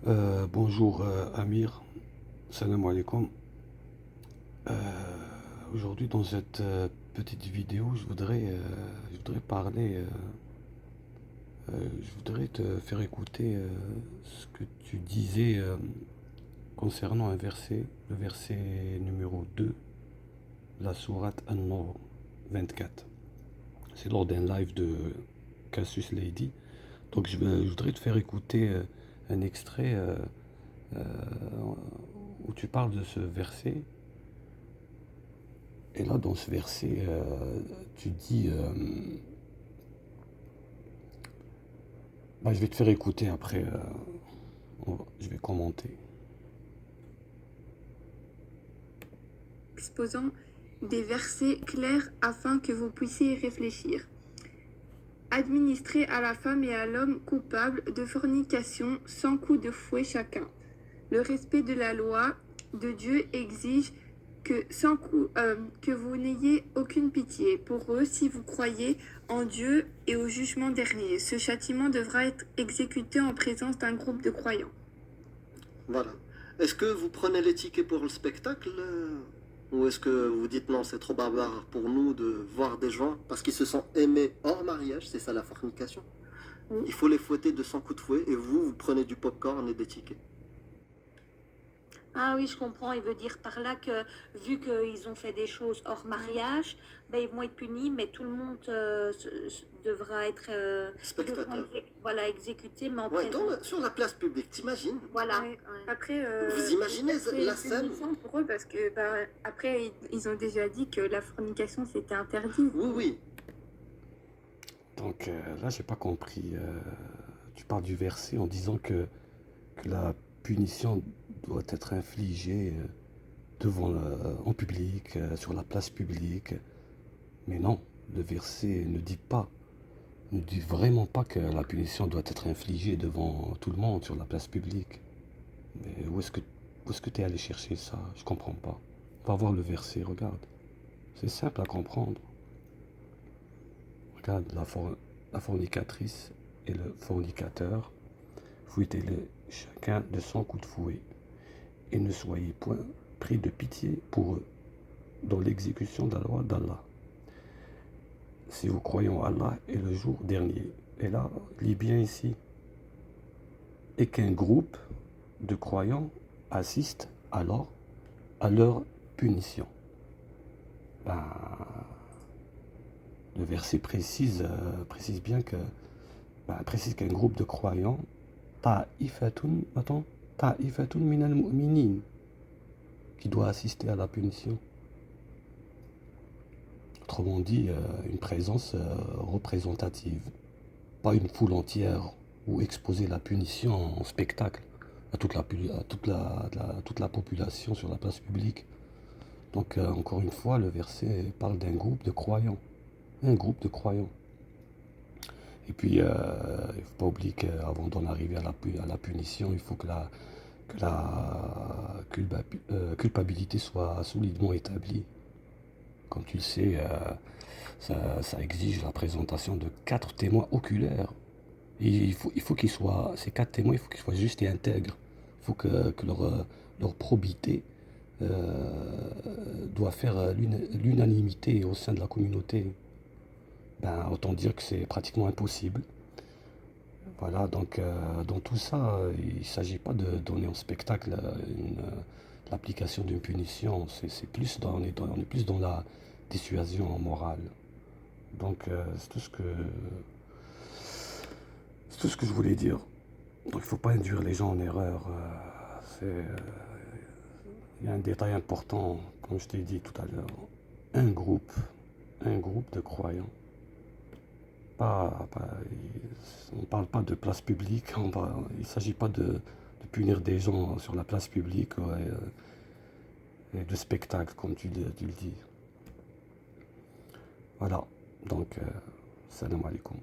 Bonjour Amir, salam alaikum. Euh, Aujourd'hui dans cette petite vidéo, je voudrais parler, je voudrais te faire écouter ce que tu disais concernant un verset, le verset numéro 2, la sourate An-Nur 24. C'est lors d'un live de Cassius Lady. Donc je voudrais te faire écouter un extrait euh, où tu parles de ce verset. Et là, dans ce verset, tu dis, je vais te faire écouter après, je vais commenter. Exposant des versets clairs afin que vous puissiez y réfléchir. Administrer à la femme et à l'homme coupables de fornication sans coup de fouet chacun. Le respect de la loi de Dieu exige que vous n'ayez aucune pitié pour eux si vous croyez en Dieu et au jugement dernier. Ce châtiment devra être exécuté en présence d'un groupe de croyants. Voilà. Est-ce que vous prenez les tickets pour le spectacle ou est-ce que vous dites non, c'est trop barbare pour nous de voir des gens parce qu'ils se sont aimés hors mariage, c'est ça la fornication. Il faut les fouetter de 100 coups de fouet et vous prenez du popcorn et des tickets. Ah oui, je comprends. Il veut dire par là que vu qu'ils ont fait des choses hors mariage, ben, ils vont être punis, mais tout le monde devra être Spectateur. voilà, exécuté, mais en Ouais, présence. sur la place publique, t'imagines? Voilà. Ouais. Ouais. Après, Vous imaginez c'est la scène? punition pour eux parce que après ils ont déjà dit que la fornication c'était interdit. Oui, oui. Donc là, j'ai pas compris. Tu parles du verset en disant que la punition doit être infligée en public, sur la place publique. Mais non, le verset ne dit vraiment pas que la punition doit être infligée devant tout le monde sur la place publique. Mais où est-ce que tu es allé chercher ça? Je comprends pas. Va voir le verset, regarde. C'est simple à comprendre. Regarde la fornicatrice et le fornicateur. Fouettez-les chacun de son coup de fouet. Et ne soyez point pris de pitié pour eux dans l'exécution de la loi d'Allah. Si vous croyez en Allah et le jour dernier. Et là, lis bien ici. Et qu'un groupe de croyants assiste alors à leur punition. Ben, le verset précise bien que précise qu'un groupe de croyants ta'ifatun minal mu'minin qui doit assister à la punition. Autrement dit, une présence représentative, pas une foule entière ou exposer la punition en spectacle à toute la population sur la place publique. Donc encore une fois, le verset parle d'un groupe de croyants. Un groupe de croyants. Et puis, il ne faut pas oublier qu'avant d'en arriver à la punition, il faut que la culpabilité soit solidement établie. Comme tu le sais, ça exige la présentation de 4 témoins oculaires. Et il faut ces 4 témoins, il faut qu'ils soient justes et intègres. Il faut que leur probité doit faire l'unanimité au sein de la communauté. Ben, autant dire que c'est pratiquement impossible. Voilà, donc dans tout ça, il ne s'agit pas de donner en spectacle l'application d'une punition. On est plus dans la dissuasion morale. Donc c'est tout ce que je voulais dire. Donc il ne faut pas induire les gens en erreur. Il y a un détail important, comme je t'ai dit tout à l'heure. Un groupe, un groupe de croyants. On ne parle pas de place publique, il ne s'agit pas de punir des gens sur la place publique, ouais, et de spectacle, comme tu le dis. Voilà, donc, salam alaikum.